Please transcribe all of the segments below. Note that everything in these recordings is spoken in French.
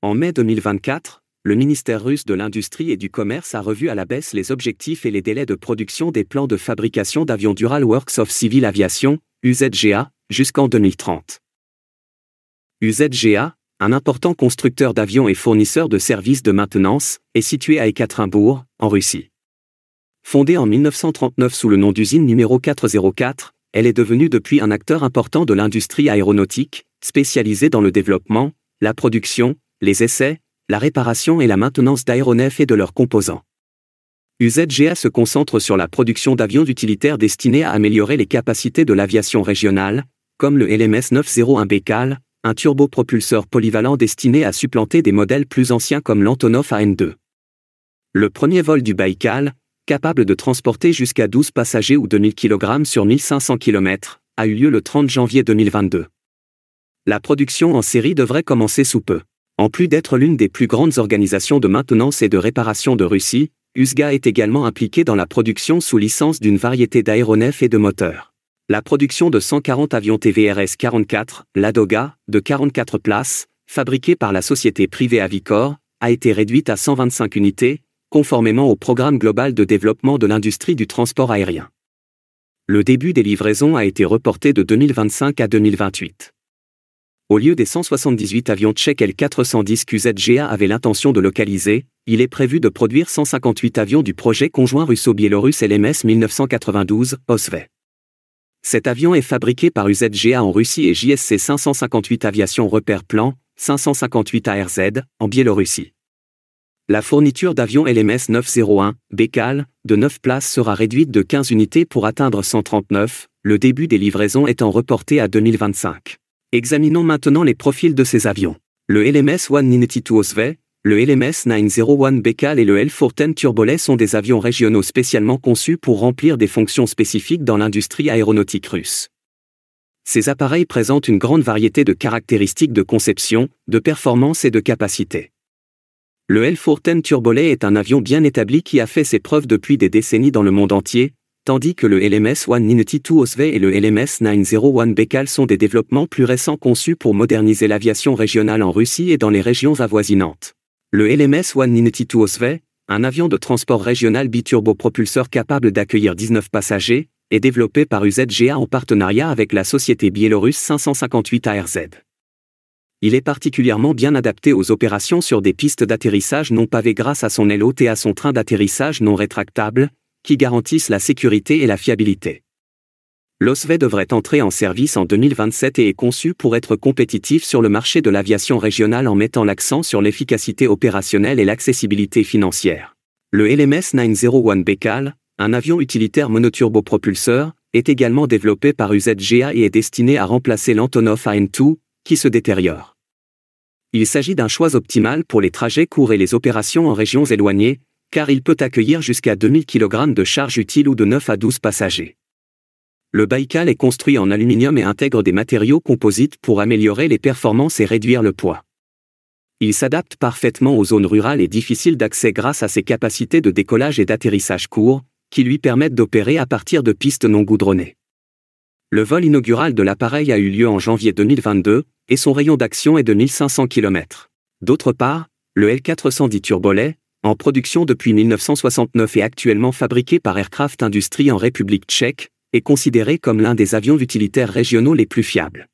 En mai 2024, le ministère russe de l'Industrie et du Commerce a revu à la baisse les objectifs et les délais de production des plans de fabrication d'avions d'Ural Works of Civil Aviation, UZGA, jusqu'en 2030. UZGA, un important constructeur d'avions et fournisseur de services de maintenance, est situé à Ekaterinbourg, en Russie. Fondée en 1939 sous le nom d'usine numéro 404, elle est devenue depuis un acteur important de l'industrie aéronautique, spécialisée dans le développement, la production, les essais, la réparation et la maintenance d'aéronefs et de leurs composants. UZGA se concentre sur la production d'avions utilitaires destinés à améliorer les capacités de l'aviation régionale, comme le LMS 901 Baikal, un turbopropulseur polyvalent destiné à supplanter des modèles plus anciens comme l'Antonov AN-2. Le premier vol du Baikal, capable de transporter jusqu'à 12 passagers ou 2000 kg sur 1500 km, a eu lieu le 30 janvier 2022. La production en série devrait commencer sous peu. En plus d'être l'une des plus grandes organisations de maintenance et de réparation de Russie, UZGA est également impliquée dans la production sous licence d'une variété d'aéronefs et de moteurs. La production de 140 avions TVRS-44, Ladoga, de 44 places, fabriqués par la société privée Avicor, a été réduite à 125 unités, conformément au programme global de développement de l'industrie du transport aérien. Le début des livraisons a été reporté de 2025 à 2028. Au lieu des 178 avions tchèques L410 qu'UZGA avait l'intention de localiser, il est prévu de produire 158 avions du projet conjoint russo-biélorusse LMS 1992, OSV. Cet avion est fabriqué par UZGA en Russie et JSC 558 Aviation Repère Plan, 558 ARZ, en Biélorussie. La fourniture d'avions LMS 901, Baikal, de 9 places sera réduite de 15 unités pour atteindre 139, le début des livraisons étant reporté à 2025. Examinons maintenant les profils de ces avions. Le LMS 192 OSV, le LMS 901 Baikal et le L410 Turbolet sont des avions régionaux spécialement conçus pour remplir des fonctions spécifiques dans l'industrie aéronautique russe. Ces appareils présentent une grande variété de caractéristiques de conception, de performance et de capacité. Le L410 Turbolet est un avion bien établi qui a fait ses preuves depuis des décennies dans le monde entier, tandis que le LMS 192 OSV et le LMS 901 Baikal sont des développements plus récents conçus pour moderniser l'aviation régionale en Russie et dans les régions avoisinantes. Le LMS 192 OSV, un avion de transport régional biturbopropulseur capable d'accueillir 19 passagers, est développé par UZGA en partenariat avec la société biélorusse 558 ARZ. Il est particulièrement bien adapté aux opérations sur des pistes d'atterrissage non pavées grâce à son aile haute et à son train d'atterrissage non rétractable, qui garantissent la sécurité et la fiabilité. L'OSV devrait entrer en service en 2027 et est conçu pour être compétitif sur le marché de l'aviation régionale en mettant l'accent sur l'efficacité opérationnelle et l'accessibilité financière. Le LMS 901 Baikal, un avion utilitaire monoturbopropulseur, est également développé par UZGA et est destiné à remplacer l'Antonov AN-2, qui se détériore. Il s'agit d'un choix optimal pour les trajets courts et les opérations en régions éloignées, car il peut accueillir jusqu'à 2000 kg de charge utile ou de 9 à 12 passagers. Le Baikal est construit en aluminium et intègre des matériaux composites pour améliorer les performances et réduire le poids. Il s'adapte parfaitement aux zones rurales et difficiles d'accès grâce à ses capacités de décollage et d'atterrissage courts, qui lui permettent d'opérer à partir de pistes non goudronnées. Le vol inaugural de l'appareil a eu lieu en janvier 2022, et son rayon d'action est de 1500 km. D'autre part, le L410 Turbolet, en production depuis 1969 et actuellement fabriqué par Aircraft Industrie en République tchèque, est considéré comme l'un des avions utilitaires régionaux les plus fiables.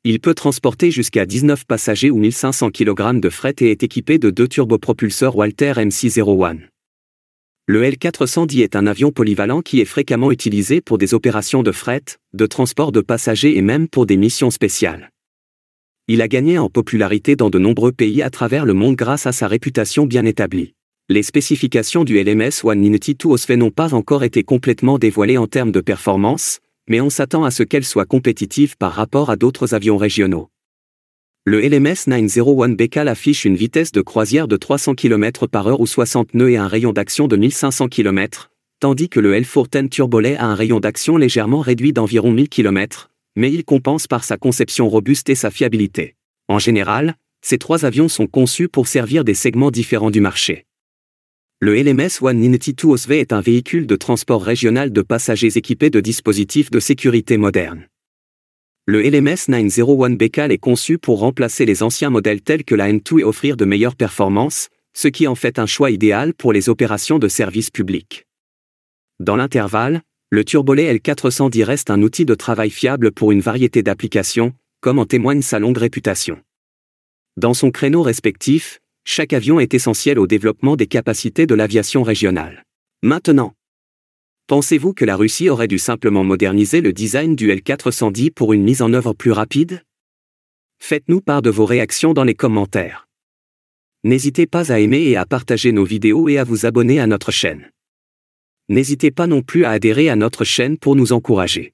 Il peut transporter jusqu'à 19 passagers ou 1500 kg de fret et est équipé de 2 turbopropulseurs Walter MC01. Le L410 est un avion polyvalent qui est fréquemment utilisé pour des opérations de fret, de transport de passagers et même pour des missions spéciales. Il a gagné en popularité dans de nombreux pays à travers le monde grâce à sa réputation bien établie. Les spécifications du LMS 192 OSV n'ont pas encore été complètement dévoilées en termes de performance, mais on s'attend à ce qu'elles soient compétitives par rapport à d'autres avions régionaux. Le LMS 901 Baikal affiche une vitesse de croisière de 300 km/h ou 60 nœuds et un rayon d'action de 1500 km, tandis que le L410 Turbolet a un rayon d'action légèrement réduit d'environ 1000 km, mais il compense par sa conception robuste et sa fiabilité. En général, ces trois avions sont conçus pour servir des segments différents du marché. Le LMS 192 OSV est un véhicule de transport régional de passagers équipé de dispositifs de sécurité modernes. Le LMS 901 Baikal est conçu pour remplacer les anciens modèles tels que la N2 et offrir de meilleures performances, ce qui en fait un choix idéal pour les opérations de service public. Dans l'intervalle, le Turbolet L410 reste un outil de travail fiable pour une variété d'applications, comme en témoigne sa longue réputation. Dans son créneau respectif, chaque avion est essentiel au développement des capacités de l'aviation régionale. Maintenant, pensez-vous que la Russie aurait dû simplement moderniser le design du L410 pour une mise en œuvre plus rapide? Faites-nous part de vos réactions dans les commentaires. N'hésitez pas à aimer et à partager nos vidéos et à vous abonner à notre chaîne. N'hésitez pas non plus à adhérer à notre chaîne pour nous encourager.